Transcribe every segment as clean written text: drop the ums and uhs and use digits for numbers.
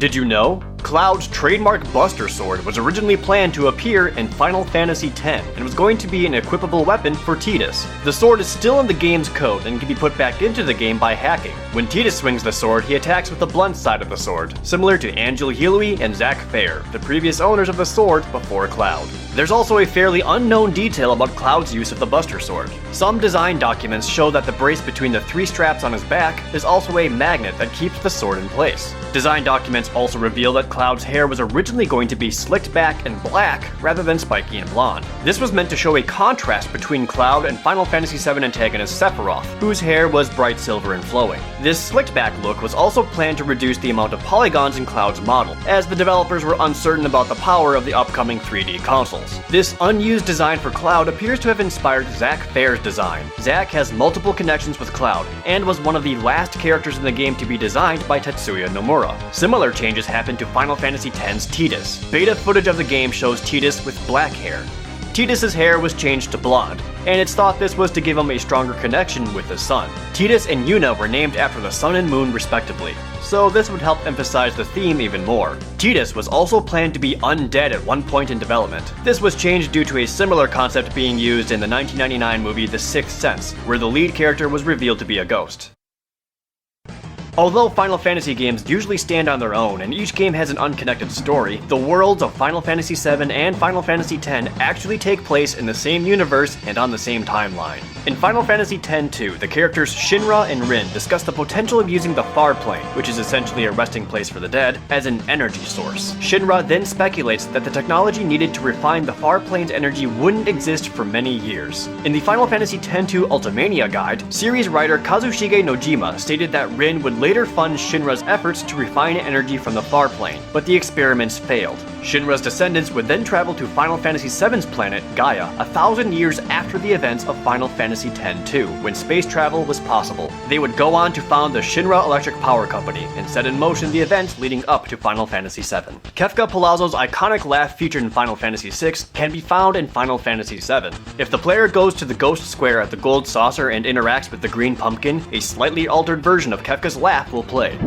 Did you know? Cloud's trademark Buster Sword was originally planned to appear in Final Fantasy X and was going to be an equipable weapon for Tidus. The sword is still in the game's code and can be put back into the game by hacking. When Tidus swings the sword, he attacks with the blunt side of the sword, similar to Angel Healui and Zack Fair, the previous owners of the sword before Cloud. There's also a fairly unknown detail about Cloud's use of the Buster Sword. Some design documents show that the brace between the 3 straps on his back is also a magnet that keeps the sword in place. Design documents also reveal that Cloud's hair was originally going to be slicked back and black rather than spiky and blonde. This was meant to show a contrast between Cloud and Final Fantasy VII antagonist Sephiroth, whose hair was bright silver and flowing. This slicked back look was also planned to reduce the amount of polygons in Cloud's model, as the developers were uncertain about the power of the upcoming 3D consoles. This unused design for Cloud appears to have inspired Zack Fair's design. Zack has multiple connections with Cloud, and was one of the last characters in the game to be designed by Tetsuya Nomura. Similar changes happened to Final Fantasy X's Tidus. Beta footage of the game shows Tidus with black hair. Tidus' hair was changed to blonde, and it's thought this was to give him a stronger connection with the sun. Tidus and Yuna were named after the sun and moon respectively, so this would help emphasize the theme even more. Tidus was also planned to be undead at one point in development. This was changed due to a similar concept being used in the 1999 movie The Sixth Sense, where the lead character was revealed to be a ghost. Although Final Fantasy games usually stand on their own and each game has an unconnected story, the worlds of Final Fantasy VII and Final Fantasy X actually take place in the same universe and on the same timeline. In Final Fantasy X-2, the characters Shinra and Rin discuss the potential of using the Far Plane, which is essentially a resting place for the dead, as an energy source. Shinra then speculates that the technology needed to refine the Far Plane's energy wouldn't exist for many years. In the Final Fantasy X-2 Ultimania guide, series writer Kazushige Nojima stated that Rin would later fund Shinra's efforts to refine energy from the Far Plane, but the experiments failed. Shinra's descendants would then travel to Final Fantasy VII's planet, Gaia, 1,000 years after the events of Final Fantasy X-2, when space travel was possible. They would go on to found the Shinra Electric Power Company, and set in motion the events leading up to Final Fantasy VII. Kefka Palazzo's iconic laugh featured in Final Fantasy VI can be found in Final Fantasy VII. If the player goes to the Ghost Square at the Gold Saucer and interacts with the Green Pumpkin, a slightly altered version of Kefka's laugh will play.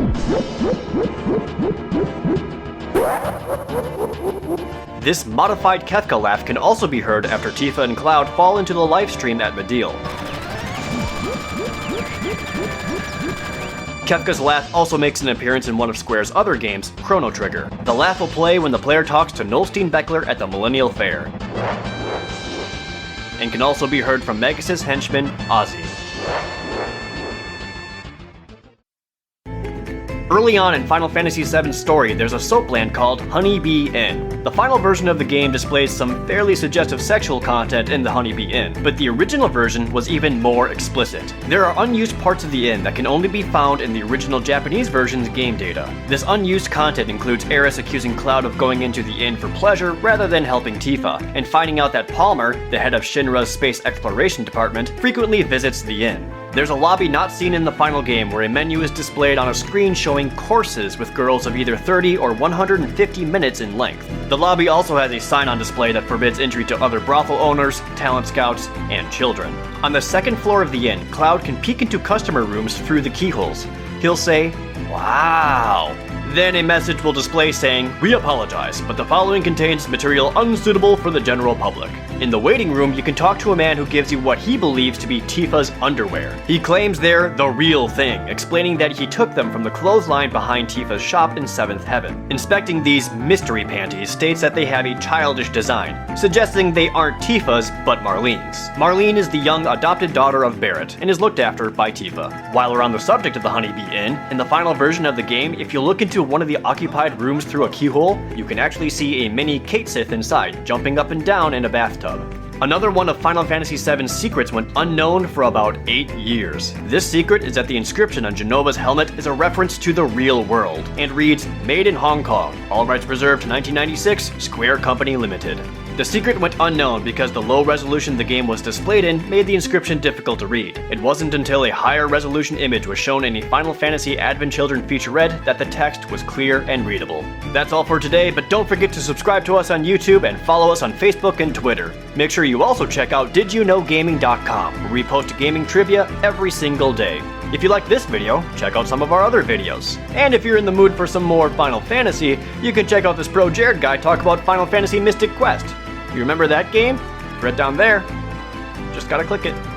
This modified Kefka laugh can also be heard after Tifa and Cloud fall into the live stream at Mideel. Kefka's laugh also makes an appearance in one of Square's other games, Chrono Trigger. The laugh will play when the player talks to Nolstein Beckler at the Millennial Fair, and can also be heard from Magus' henchman, Ozzy. Early on in Final Fantasy VII's story, there's a soapland called Honeybee Inn. The final version of the game displays some fairly suggestive sexual content in the Honeybee Inn, but the original version was even more explicit. There are unused parts of the inn that can only be found in the original Japanese version's game data. This unused content includes Aeris accusing Cloud of going into the inn for pleasure rather than helping Tifa, and finding out that Palmer, the head of Shinra's space exploration department, frequently visits the inn. There's a lobby not seen in the final game where a menu is displayed on a screen showing courses with girls of either 30 or 150 minutes in length. The lobby also has a sign on display that forbids entry to other brothel owners, talent scouts, and children. On the second floor of the inn, Cloud can peek into customer rooms through the keyholes. He'll say, "Wow." Then a message will display saying, "We apologize, but the following contains material unsuitable for the general public." In the waiting room, you can talk to a man who gives you what he believes to be Tifa's underwear. He claims they're the real thing, explaining that he took them from the clothesline behind Tifa's shop in 7th Heaven. Inspecting these mystery panties states that they have a childish design, suggesting they aren't Tifa's, but Marlene's. Marlene is the young adopted daughter of Barrett, and is looked after by Tifa. While we're on the subject of the Honeybee Inn, in the final version of the game, if you look into one of the occupied rooms through a keyhole, you can actually see a mini Kate Sith inside, jumping up and down in a bathtub. Another one of Final Fantasy VII's secrets went unknown for about 8 years. This secret is that the inscription on Jenova's helmet is a reference to the real world, and reads, "Made in Hong Kong, all rights reserved 1996, Square Company Limited." The secret went unknown because the low resolution the game was displayed in made the inscription difficult to read. It wasn't until a higher resolution image was shown in a Final Fantasy Advent Children featurette that the text was clear and readable. That's all for today, but don't forget to subscribe to us on YouTube and follow us on Facebook and Twitter. Make sure you also check out DidYouKnowGaming.com, where we post gaming trivia every single day. If you like this video, check out some of our other videos. And if you're in the mood for some more Final Fantasy, you can check out this ProJared guy talk about Final Fantasy Mystic Quest. You remember that game? Right down there. Just gotta click it.